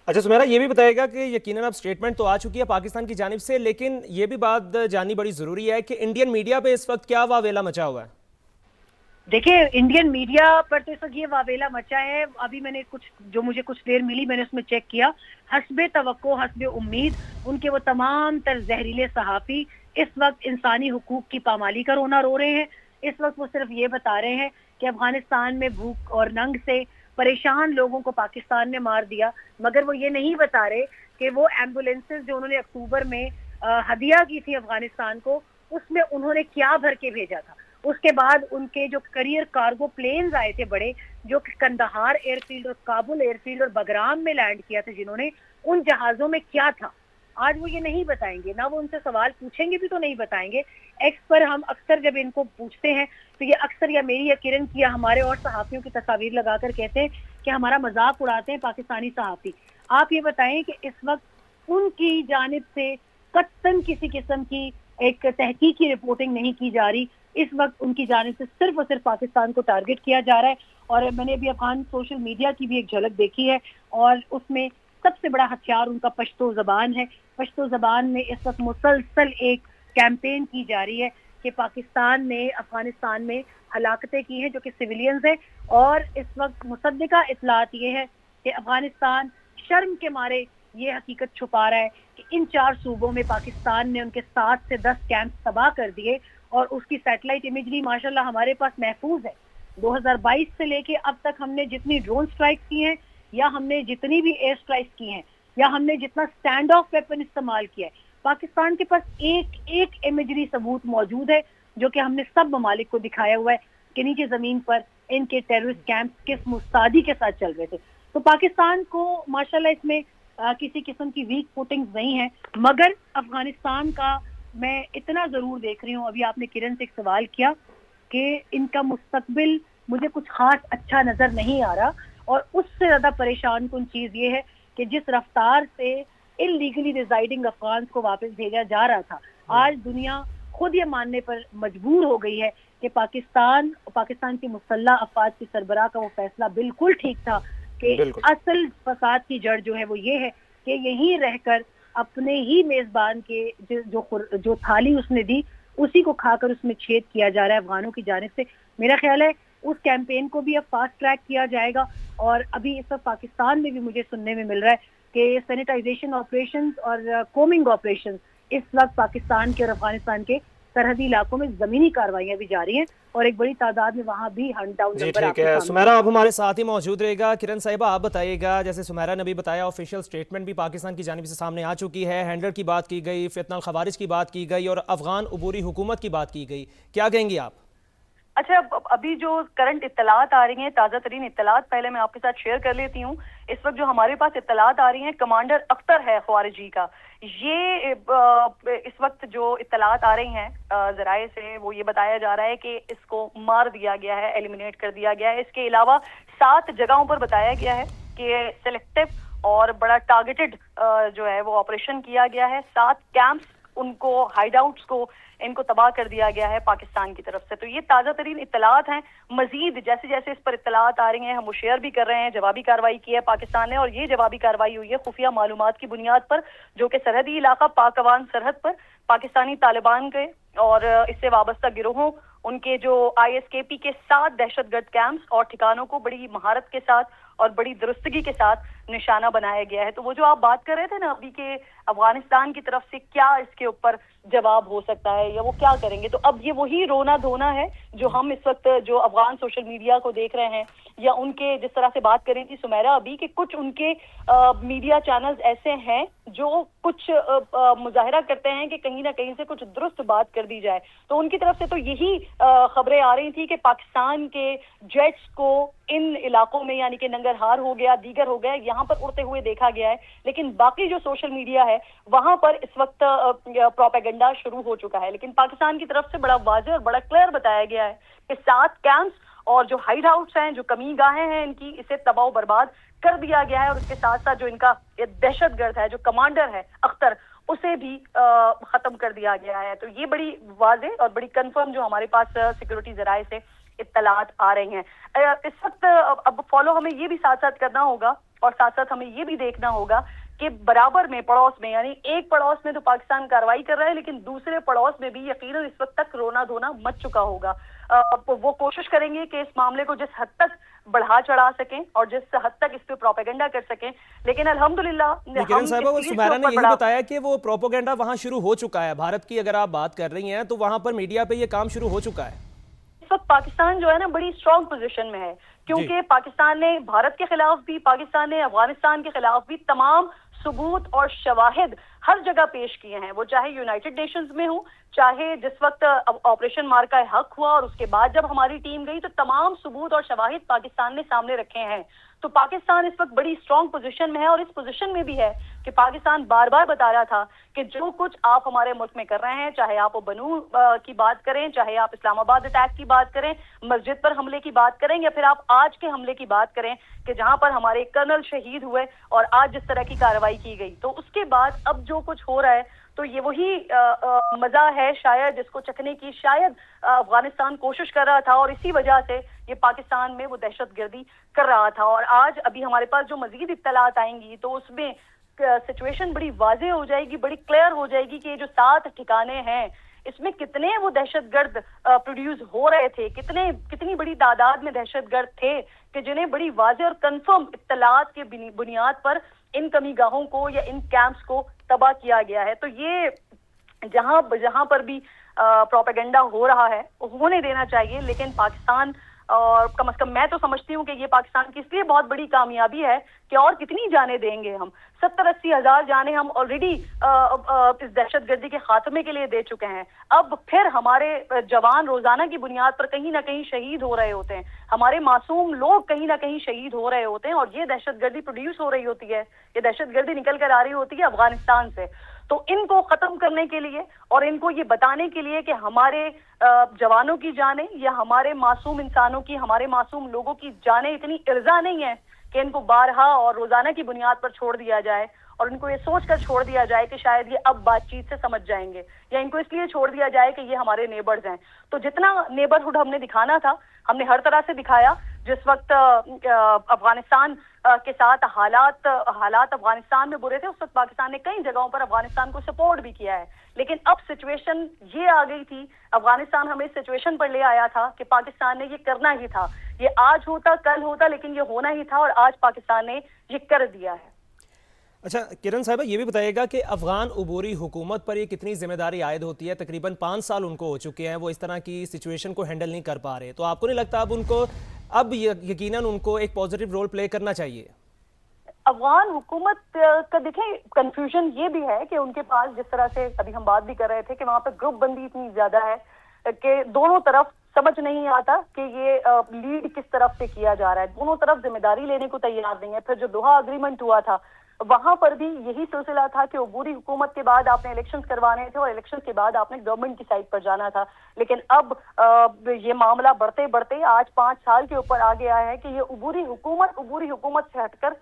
اچھا سمیرا، یہ بھی بتائے گا کہ یقیناً اب سٹیٹمنٹ تو آ چکی ہے پاکستان کی جانب سے، لیکن یہ بھی بات جاننی بڑی ضروری ہے کہ انڈین میڈیا پہ اس وقت کیا واویلا مچا ہوا ہے؟ دیکھیں انڈین میڈیا پر تو اس وقت یہ واویلا مچا ہے. ابھی میں نے مجھے کچھ دیر ملی میں نے اس میں چیک کیا. حسب توقع حسب امید ان کے وہ تمام تر زہریلے صحافی اس وقت انسانی حقوق کی پامالی کا رونا رو رہے ہیں. اس وقت وہ صرف یہ بتا رہے ہیں کہ افغانستان میں بھوک اور ننگ سے پریشان لوگوں کو پاکستان نے مار دیا، مگر وہ یہ نہیں بتا رہے کہ وہ ایمبولینسز جو انہوں نے اکتوبر میں ہدیہ کی تھی افغانستان کو، اس میں انہوں نے کیا بھر کے بھیجا تھا. اس کے بعد ان کے جو کریئر کارگو پلینز آئے تھے بڑے، جو کہ کندہار ایئر فیلڈ اور کابل ایئر فیلڈ اور بگرام میں لینڈ کیا تھا جنہوں نے، ان جہازوں میں کیا تھا آج وہ یہ نہیں بتائیں گے. نہ وہ ان سے سوال پوچھیں گے بھی تو نہیں بتائیں گے. ایکس پر ہم اکثر جب ان کو پوچھتے ہیں تو یہ اکثر یا میری یا کرن کی یا ہمارے اور صحافیوں کی تصاویر لگا کر کہتے ہیں کہ ہمارا مذاق اڑاتے ہیں پاکستانی صحافی. آپ یہ بتائیں کہ اس وقت ان کی جانب سے قطعاً کسی قسم کی ایک تحقیقی رپورٹنگ نہیں کی جا رہی. اس وقت ان کی جانب سے صرف اور صرف پاکستان کو ٹارگٹ کیا جا رہا ہے. اور میں نے ابھی افغان سوشل میڈیا کی بھی ایک جھلک دیکھی ہے، اور اس میں سب سے بڑا ہتھیار ان کا پشتو زبان ہے. پشتو زبان میں اس وقت مسلسل ایک کیمپین کی جا رہی ہے کہ پاکستان نے افغانستان میں ہلاکتیں کی ہیں جو کہ سویلینز ہیں. اور اس وقت مصدقہ اطلاعات یہ ہے کہ افغانستان شرم کے مارے یہ حقیقت چھپا رہا ہے کہ ان 4 صوبوں میں پاکستان نے ان کے 7 سے 10 کیمپ تباہ کر دیے، اور اس کی سیٹلائٹ امیجری ماشاءاللہ ہمارے پاس محفوظ ہے. 2022 سے لے کے اب تک ہم نے جتنی ڈرون سٹرائک کی ہیں، یا ہم نے جتنی بھی ایئر سٹرائک کی ہیں، یا ہم نے جتنا سٹینڈ آف ویپن استعمال کیا ہے، پاکستان کے پاس ایک ایک امیجری ثبوت موجود ہے جو کہ ہم نے سب ممالک کو دکھایا ہوا ہے کہ نیچے زمین پر ان کے ٹیررسٹ کیمپ کس مستعدی کے ساتھ چل رہے تھے. تو پاکستان کو ماشاءاللہ اس میں کسی قسم کی ویک فوٹنگز نہیں ہے. مگر افغانستان کا میں اتنا ضرور دیکھ رہی ہوں، ابھی آپ نے کرن سے ایک سوال کیا کہ ان کا مستقبل مجھے کچھ خاص اچھا نظر نہیں آ رہا. اور اس سے زیادہ پریشان کن چیز یہ ہے کہ جس رفتار سے انلیگلی ریزائڈنگ افغانز کو واپس بھیجا جا رہا تھا، آج دنیا خود یہ ماننے پر مجبور ہو گئی ہے کہ پاکستان کی مسلح افواج کی سربراہ کا وہ فیصلہ بالکل ٹھیک تھا کہ بالکل. اصل فساد کی جڑ جو ہے وہ یہ ہے کہ یہیں رہ کر اپنے ہی میزبان کے جو تھالی اس نے دی اسی کو کھا کر اس میں چھید کیا جا رہا ہے افغانوں کی جانب سے. میرا خیال ہے اس کیمپین کو بھی اب فاسٹ ٹریک کیا جائے گا. اور ابھی اس وقت پاکستان میں بھی مجھے سننے میں مل رہا ہے کہ سینیٹائزیشن آپریشنز اور کومنگ آپریشنز اس وقت پاکستان کے اور افغانستان کے سرحدی علاقوں میں زمینی کارروائیاں بھی جاری ہیں، اور ایک بڑی تعداد میں وہاں بھی ہنٹ ڈاؤن جی نمبر ٹھیک آپ کے ہے سامنے سمیرا، آ آپ رہے ہمارے ساتھ ہی موجود رہے گا. کرن صاحبہ آپ بتائیے گا، جیسے سمیرا نے بھی بتایا آفیشیل سٹیٹمنٹ بھی پاکستان کی جانب سے سامنے آ چکی ہے، ہینڈلر کی بات کی گئی، فتنہ الخوارج کی بات کی گئی، اور افغان عبوری حکومت کی بات کی گئی. کیا کہیں گی آپ؟ اچھا، ابھی جو کرنٹ اطلاعات آ رہی ہیں، تازہ ترین اطلاعات پہلے میں آپ کے ساتھ شیئر کر لیتی ہوں. اس وقت جو ہمارے پاس اطلاعات آ رہی ہیں، کمانڈر اختر ہے خوارجی کا، یہ اس وقت جو اطلاعات آ رہی ہیں ذرائع سے، وہ یہ بتایا جا رہا ہے کہ اس کو مار دیا گیا ہے، ایلیمینیٹ کر دیا گیا ہے. اس کے علاوہ 7 جگہوں پر بتایا گیا ہے کہ سلیکٹو اور بڑا ٹارگیٹڈ جو ہے وہ آپریشن کیا گیا ہے. 7 کیمپس، ان کو ہائیڈ آؤٹس کو ان کو تباہ کر دیا گیا ہے پاکستان کی طرف سے. تو یہ تازہ ترین اطلاعات ہیں. مزید جیسے جیسے اس پر اطلاعات آ رہی ہیں ہم وہ شیئر بھی کر رہے ہیں. جوابی کارروائی کی ہے پاکستان نے، اور یہ جوابی کارروائی ہوئی ہے خفیہ معلومات کی بنیاد پر، جو کہ سرحدی علاقہ پاک افغان سرحد پر پاکستانی طالبان کے اور اس سے وابستہ گروہوں، ان کے جو آئی ایس کے پی کے 7 دہشت گرد کیمپس اور ٹھکانوں کو بڑی مہارت کے ساتھ اور بڑی درستگی کے ساتھ نشانہ بنایا گیا ہے. تو وہ جو آپ بات کر رہے تھے نا ابھی کہ افغانستان کی طرف سے کیا اس کے اوپر جواب ہو سکتا ہے یا وہ کیا کریں گے، تو اب یہ وہی رونا دھونا ہے جو ہم اس وقت جو افغان سوشل میڈیا کو دیکھ رہے ہیں، یا ان کے جس طرح سے بات کر رہی تھی سمیرا ابھی کہ کچھ ان کے میڈیا چینلز ایسے ہیں جو کچھ مظاہرہ کرتے ہیں کہ کہیں نہ کہیں سے کچھ درست بات کر دی جائے. تو ان کی طرف سے تو یہی خبریں آ رہی تھی کہ پاکستان کے جیٹس کو ان علاقوں میں، یعنی کہ ننگرہار ہو گیا، دیگر ہو گیا، یہاں پر اڑتے ہوئے دیکھا گیا ہے. لیکن باقی جو سوشل میڈیا ہے وہاں پر اس وقت پروپیگنڈا شروع ہو چکا ہے. لیکن پاکستان کی طرف سے بڑا واضح اور بڑا کلیئر بتایا گیا ہے کہ 7 کیمپس اور جو ہائیڈ آؤٹس ہیں، جو کمی گاہیں ہیں ان کی، اسے تباہ و برباد کر دیا گیا ہے. اور اس کے ساتھ ساتھ جو ان کا دہشت گرد ہے، جو کمانڈر ہے اختر، اسے بھی ختم کر دیا گیا ہے. تو یہ بڑی واضح اور بڑی کنفرم جو ہمارے پاس سیکورٹی ذرائع سے اطلاعات آ رہی ہیں. اس وقت اب فالو ہمیں یہ بھی ساتھ ساتھ کرنا ہوگا اور ساتھ ساتھ ہمیں یہ بھی دیکھنا ہوگا کہ برابر میں پڑوس میں، یعنی ایک پڑوس میں تو پاکستان کارروائی کر رہا ہے لیکن دوسرے پڑوس میں بھی یقیناً اس وقت تک رونا دھونا مچ چکا ہوگا. وہ کوشش کریں گے کہ اس معاملے کو جس حد تک بڑھا چڑھا سکیں اور جس حد تک اس پہ پروپیگنڈا کر سکیں، لیکن الحمدللہ کرن صاحبہ وہ سمیرا نے یہی بتایا کہ وہ پروپیگنڈا وہاں شروع ہو چکا ہے. بھارت کی اگر آپ بات کر رہی ہیں تو وہاں پر میڈیا پہ یہ کام شروع ہو چکا ہے. اس وقت پاکستان جو ہے نا بڑی اسٹرانگ پوزیشن میں ہے، کیونکہ پاکستان نے بھارت کے خلاف بھی، پاکستان نے افغانستان کے خلاف بھی تمام ثبوت اور شواہد ہر جگہ پیش کیے ہیں، وہ چاہے یونائٹڈ نیشنز میں ہوں، چاہے جس وقت آپریشن مارکا حق ہوا اور اس کے بعد جب ہماری ٹیم گئی تو تمام ثبوت اور شواہد پاکستان نے سامنے رکھے ہیں. تو پاکستان اس وقت بڑی اسٹرانگ پوزیشن میں ہے اور اس پوزیشن میں بھی ہے کہ پاکستان بار بار بتا رہا تھا کہ جو کچھ آپ ہمارے ملک میں کر رہے ہیں، چاہے آپ بنو کی بات کریں، چاہے آپ اسلام آباد اٹیک کی بات کریں، مسجد پر حملے کی بات کریں، یا پھر آپ آج کے حملے کی بات کریں کہ جہاں پر ہمارے کرنل شہید ہوئے اور آج جس طرح کی کارروائی کی گئی، تو اس کے بعد اب جو کچھ ہو رہا ہے تو یہ وہی مزہ ہے شاید جس کو چکھنے کی شاید افغانستان کوشش کر رہا تھا، اور اسی وجہ سے یہ پاکستان میں وہ دہشت گردی کر رہا تھا. اور آج ابھی ہمارے پاس جو مزید اطلاعات آئیں گی تو اس میں سچویشن بڑی واضح ہو جائے گی، بڑی کلیئر ہو جائے گی کہ یہ جو 7 ٹھکانے ہیں اس میں کتنے وہ دہشت گرد پروڈیوس ہو رہے تھے، کتنی بڑی تعداد میں دہشت گرد تھے کہ جنہیں بڑی واضح اور کنفرم اطلاعات کے بنیاد پر ان کمی گاہوں کو یا ان کیمپس کو تباہ کیا گیا ہے. تو یہ جہاں پر بھی پروپیگنڈا ہو رہا ہے ہونے دینا چاہیے، لیکن پاکستان، اور کم از کم میں تو سمجھتی ہوں کہ یہ پاکستان کی اس لیے بہت بڑی کامیابی ہے کہ اور کتنی جانیں دیں گے ہم، 70-80 ہزار جانیں ہم آلریڈی اس دہشت گردی کے خاتمے کے لیے دے چکے ہیں. اب پھر ہمارے جوان روزانہ کی بنیاد پر کہیں نہ کہیں شہید ہو رہے ہوتے ہیں، ہمارے معصوم لوگ کہیں نہ کہیں شہید ہو رہے ہوتے ہیں، اور یہ دہشت گردی پروڈیوس ہو رہی ہوتی ہے، یہ دہشت گردی نکل کر آ رہی ہوتی ہے افغانستان سے. تو ان کو ختم کرنے کے لیے اور ان کو یہ بتانے کے لیے کہ ہمارے جوانوں کی جانیں یا ہمارے معصوم انسانوں کی، ہمارے معصوم لوگوں کی جانیں اتنی ارزاں نہیں ہیں کہ ان کو بارہا اور روزانہ کی بنیاد پر چھوڑ دیا جائے، اور ان کو یہ سوچ کر چھوڑ دیا جائے کہ شاید یہ اب بات چیت سے سمجھ جائیں گے، یا ان کو اس لیے چھوڑ دیا جائے کہ یہ ہمارے نیبرز ہیں. تو جتنا نیبرہڈ ہم نے دکھانا تھا ہم نے ہر طرح سے دکھایا. جس وقت افغانستان کے ساتھ حالات افغانستان میں برے تھے، اس وقت پاکستان نے کئی جگہوں پر افغانستان کو سپورٹ بھی کیا ہے، لیکن اب سچویشن یہ آ گئی تھی، افغانستان ہمیں اس سچویشن پر لے آیا تھا کہ پاکستان نے یہ کرنا ہی تھا. یہ آج ہوتا کل ہوتا لیکن یہ ہونا ہی تھا، اور آج پاکستان نے یہ کر دیا ہے. اچھا کرن صاحبہ یہ بھی بتائیے گا کہ افغان عبوری حکومت پر یہ کتنی ذمہ داری عائد ہوتی ہے؟ تقریباً 5 سال ان کو ہو چکے ہیں، وہ اس طرح کی سچویشن کو ہینڈل نہیں کر پا رہے، تو آپ کو نہیں لگتا اب یقیناً ان کو ایک پازیٹیو رول پلے کرنا چاہیے؟ افغان حکومت کا دیکھیں کنفیوژن یہ بھی ہے کہ ان کے پاس، جس طرح سے ابھی ہم بات بھی کر رہے تھے کہ وہاں پہ گروپ بندی اتنی زیادہ ہے کہ دونوں طرف سمجھ نہیں آتا کہ یہ لیڈ کس طرف سے کیا جا رہا ہے، دونوں طرف ذمہ داری لینے کو تیار نہیں ہے. پھر جو دوحہ اگریمنٹ ہوا تھا وہاں پر بھی یہی سلسلہ تھا کہ عبوری حکومت کے بعد آپ نے الیکشنز کروانے تھے اور الیکشن کے بعد آپ نے گورنمنٹ کی سائٹ پر جانا تھا. لیکن اب یہ معاملہ بڑھتے بڑھتے آج 5 سال کے اوپر آ گیا ہے کہ یہ عبوری حکومت سے ہٹ کر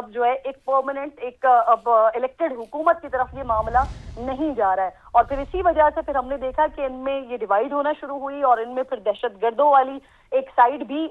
جو ہے ایک پرماننٹ، ایک اب الیکٹڈ حکومت کی طرف یہ معاملہ نہیں جا رہا ہے. اور پھر اسی وجہ سے پھر ہم نے دیکھا کہ ان میں یہ ڈیوائیڈ ہونا شروع ہوئی، اور ان میں پھر دہشت گردوں والی ایک سائڈ بھی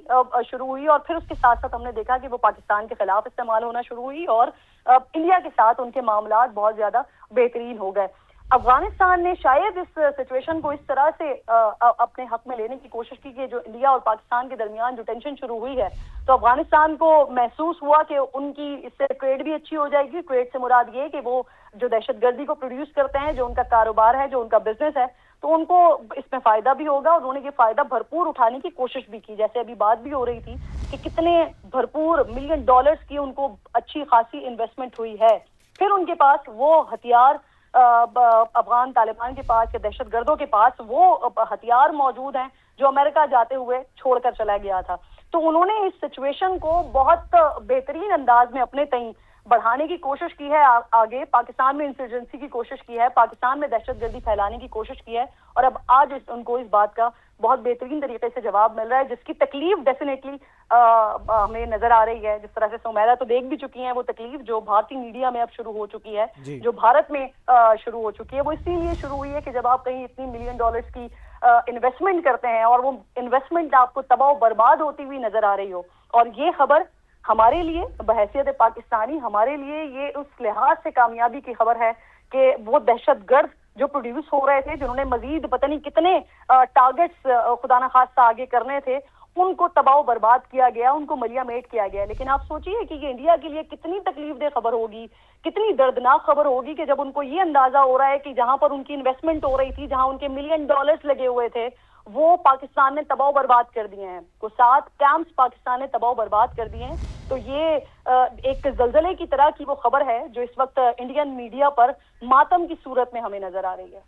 شروع ہوئی، اور پھر اس کے ساتھ ساتھ ہم نے دیکھا کہ وہ پاکستان کے خلاف استعمال ہونا شروع ہوئی، اور انڈیا کے ساتھ ان کے معاملات بہت زیادہ بہترین ہو گئے. افغانستان نے شاید اس سچویشن کو اس طرح سے اپنے حق میں لینے کی کوشش کی کہ جو انڈیا اور پاکستان کے درمیان جو ٹینشن شروع ہوئی ہے تو افغانستان کو محسوس ہوا کہ ان کی اس سے ٹریڈ بھی اچھی ہو جائے گی. ٹریڈ سے مراد یہ کہ وہ جو دہشت گردی کو پروڈیوس کرتے ہیں، جو ان کا کاروبار ہے، جو ان کا بزنس ہے، تو ان کو اس میں فائدہ بھی ہوگا، اور انہوں نے یہ فائدہ بھرپور اٹھانے کی کوشش بھی کی. جیسے ابھی بات بھی ہو رہی تھی کہ کتنے بھرپور $1 ملین کی ان کو اچھی خاصی انویسٹمنٹ ہوئی ہے. پھر ان کے پاس وہ ہتھیار، افغان طالبان کے پاس یا دہشت گردوں کے پاس وہ ہتھیار موجود ہیں جو امریکہ جاتے ہوئے چھوڑ کر چلا گیا تھا. تو انہوں نے اس سچویشن کو بہت بہترین انداز میں اپنے تئیں بڑھانے کی کوشش کی ہے، آگے پاکستان میں انسرجنسی کی کوشش کی ہے، پاکستان میں دہشت گردی پھیلانے کی کوشش کی ہے، اور اب آج ان کو اس بات کا بہت بہترین طریقے سے جواب مل رہا ہے، جس کی تکلیف ڈیفینیٹلی ہمیں نظر آ رہی ہے. جس طرح سے سمیرا تو دیکھ بھی چکی ہیں وہ تکلیف جو بھارتی میڈیا میں اب شروع ہو چکی ہے، جو بھارت میں شروع ہو چکی ہے، وہ اسی لیے شروع ہوئی ہے کہ جب آپ کہیں اتنی $1 ملین کی انویسٹمنٹ کرتے ہیں اور وہ انویسٹمنٹ آپ کو تباہ و برباد ہوتی ہوئی نظر آ رہی ہو. اور یہ خبر ہمارے لیے بحیثیت پاکستانی ہمارے لیے یہ اس لحاظ سے کامیابی کی خبر ہے کہ وہ دہشت گرد جو پروڈیوس ہو رہے تھے، جنہوں نے مزید پتہ نہیں کتنے ٹارگٹس خدا نخواستہ آگے کرنے تھے، ان کو تباہ و برباد کیا گیا، ان کو ملیا میٹ کیا گیا. لیکن آپ سوچئے کہ یہ انڈیا کے لیے کتنی تکلیف دہ خبر ہوگی، کتنی دردناک خبر ہوگی کہ جب ان کو یہ اندازہ ہو رہا ہے کہ جہاں پر ان کی انویسٹمنٹ ہو رہی تھی، جہاں ان کے $1 ملین لگے ہوئے تھے، وہ پاکستان نے تباہ و برباد کر دیے ہیں. کو 7 کیمپس پاکستان نے تباہ و برباد کر دیے ہیں. تو یہ ایک زلزلے کی طرح کی وہ خبر ہے جو اس وقت انڈین میڈیا پر ماتم کی صورت میں ہمیں نظر آ رہی ہے.